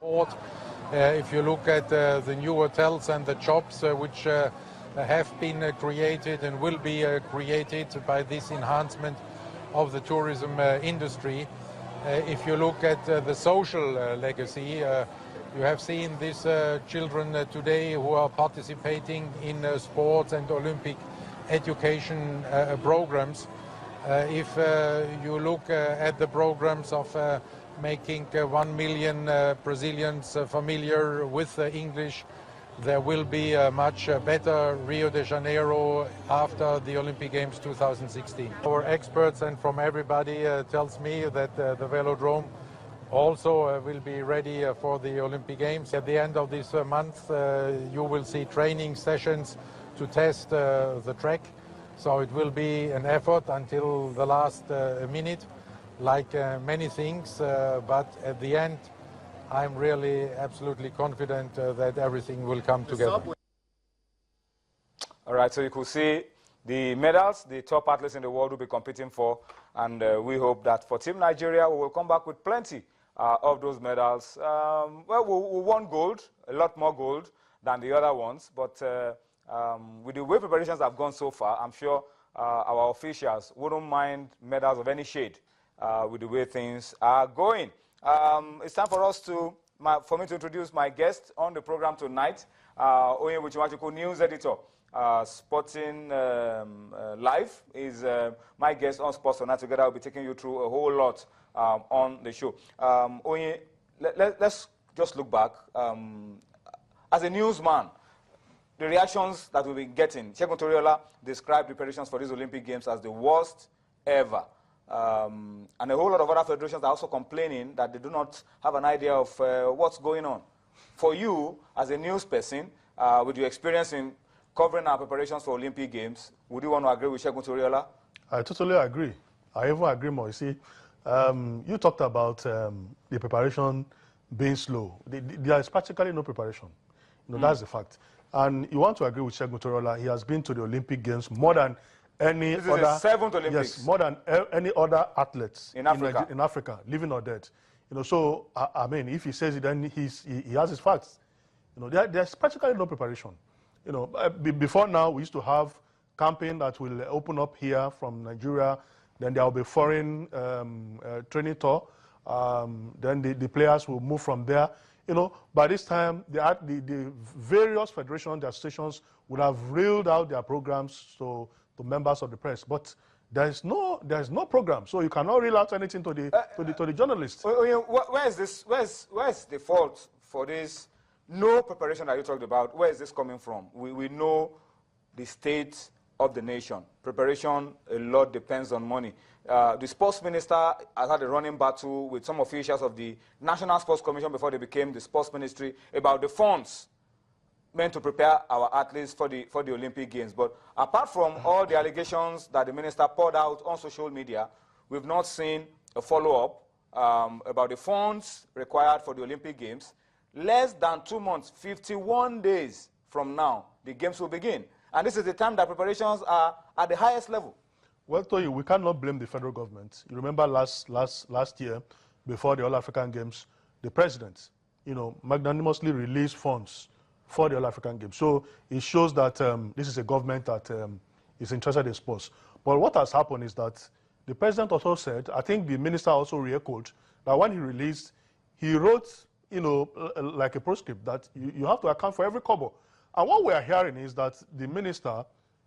If you look at the new hotels and the jobs which have been created and will be created by this enhancement of the tourism industry, if you look at the social legacy, you have seen these children today who are participating in sports and Olympic education programs. If you look at the programs of making 1 million Brazilians familiar with English, there will be a much better Rio de Janeiro after the Olympic Games 2016. Our experts and from everybody tells me that the velodrome also will be ready for the Olympic Games. At the end of this month, you will see training sessions to test the track. So it will be an effort until the last minute, like many things, but at the end, I'm really absolutely confident that everything will come together. All right, so you could see the medals the top athletes in the world will be competing for, and we hope that for Team Nigeria, we will come back with plenty of those medals. Well, we won gold, a lot more gold than the other ones, but with the way preparations have gone so far, I'm sure our officials wouldn't mind medals of any shade with the way things are going. It's time for us for me to introduce my guest on the program tonight, Oye Wichiwachukwu, news editor, Sporting Live is my guest on Sports Tonight. Together, I'll be taking you through a whole lot on the show. Oye, let's just look back. As a newsman, the reactions that we've been getting, Segun Toriola described preparations for these Olympic Games as the worst ever. And a whole lot of other federations are also complaining that they do not have an idea of what's going on. For you, as a news person, with your experience in covering our preparations for Olympic Games, would you want to agree with Segun Toriola? I totally agree. I even agree more. You see, you talked about the preparation being slow. There is practically no preparation. You know, that's the fact. And you want to agree with Segun Toriola, he has been to the Olympic Games more than any this other... This is the 7th Olympics. Yes, more than any other athletes in Africa. In Africa, living or dead. You know, so, I mean, if he says it, then he has his facts. You know, there's practically no preparation. You know, before now, we used to have campaign that will open up here from Nigeria, then there will be foreign training tour, then the players will move from there. You know, by this time, the various federations, the associations would have reeled out their programs to members of the press, but there is no program, so you cannot reel out anything to the journalists. Where's the fault for this no preparation that you talked about? Where is this coming from? We know the state of the nation. Preparation, a lot depends on money. The sports minister has had a running battle with some officials of the National Sports Commission before they became the sports ministry about the funds meant to prepare our athletes for the Olympic Games. But apart from all the allegations that the minister poured out on social media, we've not seen a follow-up about the funds required for the Olympic Games. Less than 2 months, 51 days from now, the Games will begin. And this is the time that preparations are at the highest level. Well, Toyi, we cannot blame the federal government. You remember last year, before the All-African Games, the president, you know, magnanimously released funds for the All-African Games. So it shows that this is a government that is interested in sports. But what has happened is that the president also said, I think the minister also re-echoed, that when he released, he wrote, you know, like a proscript that you have to account for every kobo. And what we are hearing is that the minister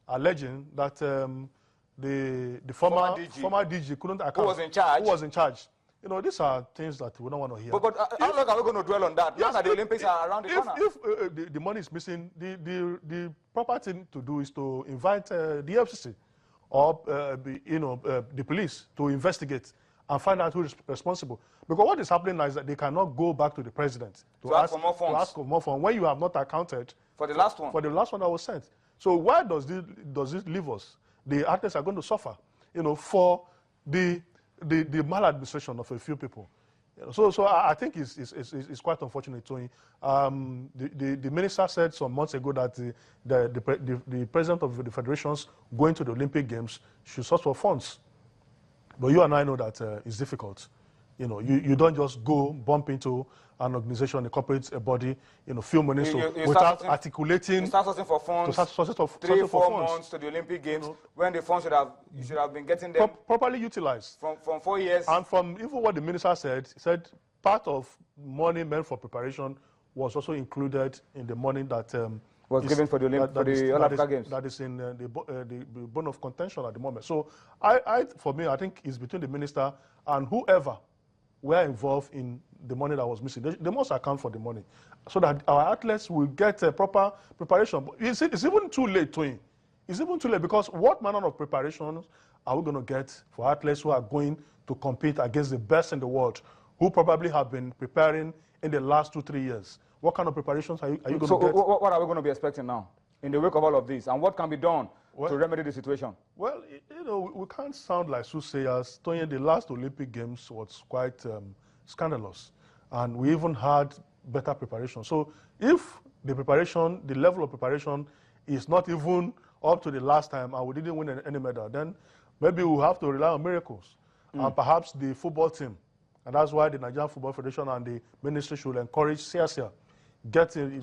alleging that the former DG couldn't account. Who was in charge? Who was in charge. You know, these are things that we don't want to hear. But how long are we going to dwell on that? Yes, now that the Olympics are around the corner. If the money is missing, the proper thing to do is to invite the FCC or the police to investigate and find out who is responsible. Because what is happening now is that they cannot go back to the president to ask for more funds. To ask for more funds when you have not accounted for the last one. For the last one that was sent. So why does this leave us? The athletes are going to suffer, you know, for the maladministration of a few people. You know, so I think it's quite unfortunate. Tony. The minister said some months ago that the president of the federations going to the Olympic Games should source for funds. But you and I know that it's difficult. You know, you don't just go bump into an organization, a corporate body, you know, few minutes without articulating. You start sourcing for funds. Three, 4 months to the Olympic Games, you know, when the funds should have been getting them properly utilized from 4 years. And from even what the minister said, he said part of money meant for preparation was also included in the money that was given for the All-Africa Games. That is in the bone of contention at the moment. So, for me, I think it's between the minister and whoever were involved in the money that was missing. They must account for the money so that our athletes will get a proper preparation. But it's even too late, Twain. It's even too late because what manner of preparations are we going to get for athletes who are going to compete against the best in the world, who probably have been preparing in the last 2-3 years? What kind of preparations are you going to get? So what are we going to be expecting now in the wake of all of this? And what can be done to remedy the situation? Well, you know, we can't sound like soothsayers. Tony, the last Olympic Games was quite scandalous. And we even had better preparation. So if the level of preparation is not even up to the last time and we didn't win any medal, then maybe we'll have to rely on miracles. And perhaps the football team. And that's why the Nigerian Football Federation and the ministry should encourage CSR.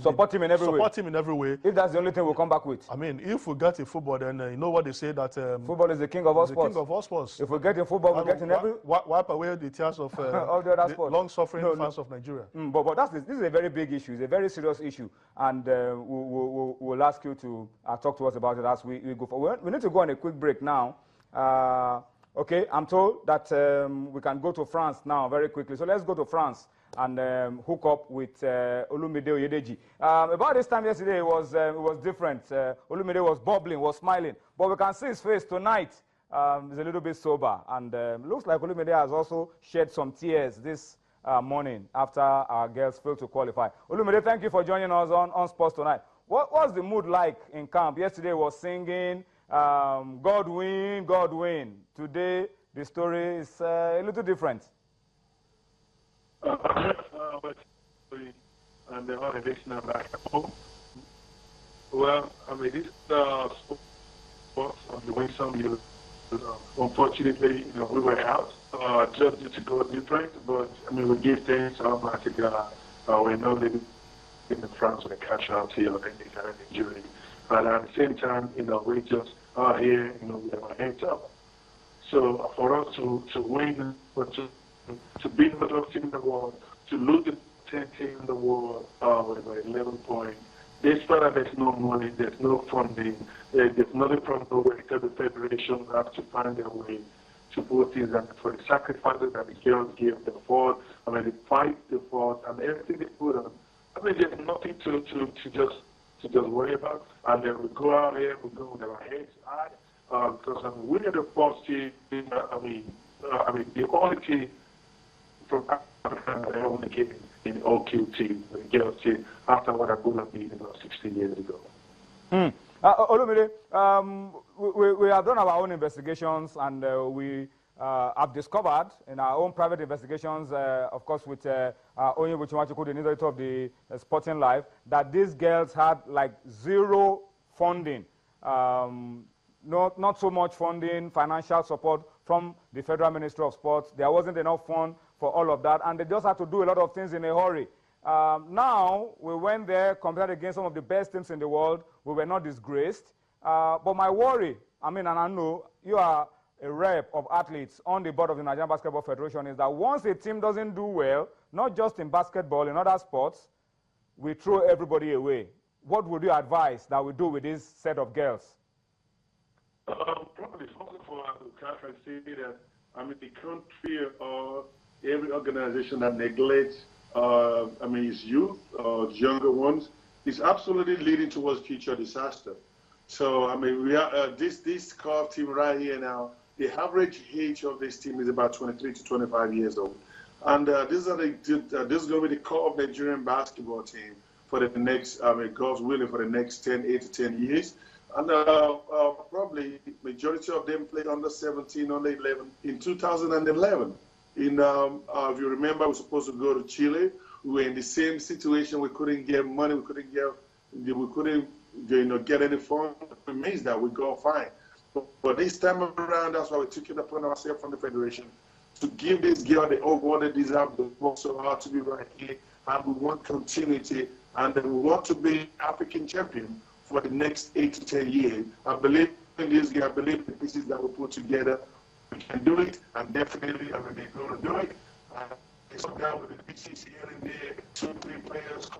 Support him in every way. Support him in every way. If that's the only thing we'll come back with. I mean, if we get in football, then you know what they say that football is the king of all sports. The king of all sports. If we get in football, we get in every. Wipe away the tears of of the other sports. Long-suffering fans of Nigeria. But this is a very big issue. It's a very serious issue, and we'll ask you to talk to us about it as we go forward. We need to go on a quick break now. Okay, I'm told that we can go to France now very quickly. So let's go to France and hook up with Olumide Oyedeji. About this time yesterday, it was different. Olumide was bubbling, was smiling. But we can see his face tonight. He's a little bit sober. And looks like Olumide has also shed some tears this morning after our girls failed to qualify. Olumide, thank you for joining us on Sports Tonight. What was the mood like in camp? Yesterday was singing, God win, God win. Today, the story is a little different. And the organization are back at home. Well, I mean, this sports on the win some years. Unfortunately, you know, we were out just to go different. But I mean, we give thanks to Almighty God. We're not living in France with a casualty or any kind of injury. But at the same time, you know, we just are here, you know, with our hands up. So for us to win, but to be the top team in the world, to lose the 10th team in the world with 11 points, despite that there's no money, there's no funding, there's nothing from nowhere except the federation have to find their way to put things, and for the sacrifices that the girls give, the fought, I mean, the fight, the fought, and everything they put on. I mean, there's nothing to just worry about. And then we go out here, we go with our heads high, because I mean, we are the first team. I mean, the only team from Africa that only came in the OQ team, the girls team, after what I could have been about 16 years ago. Olumide, we have done our own investigations, and we have discovered in our own private investigations, of course, with Onye Buchimachuku, the editor of the Sporting Life, that these girls had like zero funding, not so much funding, financial support from the Federal Ministry of Sports. There wasn't enough fund for all of that, and they just had to do a lot of things in a hurry. Now, we went there, competed against some of the best teams in the world. We were not disgraced. But my worry, I mean, and I know you are a rep of athletes on the board of the Nigerian Basketball Federation, is that once a team doesn't do well, not just in basketball, in other sports, we throw everybody away. What would you advise that we do with this set of girls? Probably, first of all, I can say that, I mean, the country or every organization that neglects, I mean, its youth, younger ones, is absolutely leading towards future disaster. So, I mean, we are this core team right here now. The average age of this team is about 23 to 25 years old, and this is going to be the core of the Nigerian basketball team for the next, I mean, God's willing, for the next 8 to 10 years. And probably majority of them played under 17, under 11 in 2011. If you remember, we were supposed to go to Chile. We were in the same situation. We couldn't get money. We couldn't get any funds. It means that we go fine. But this time around, that's why we took it upon ourselves from the federation to give this girl the award they deserve. We work so hard to be right here, and we want continuity, and we want to be African champion for the next 8 to 10 years. I believe in this girl. I believe in the pieces that we put together. We can do it, and definitely, I mean, they're going to do it. It's down with the pieces here and there, 2 or 3 players.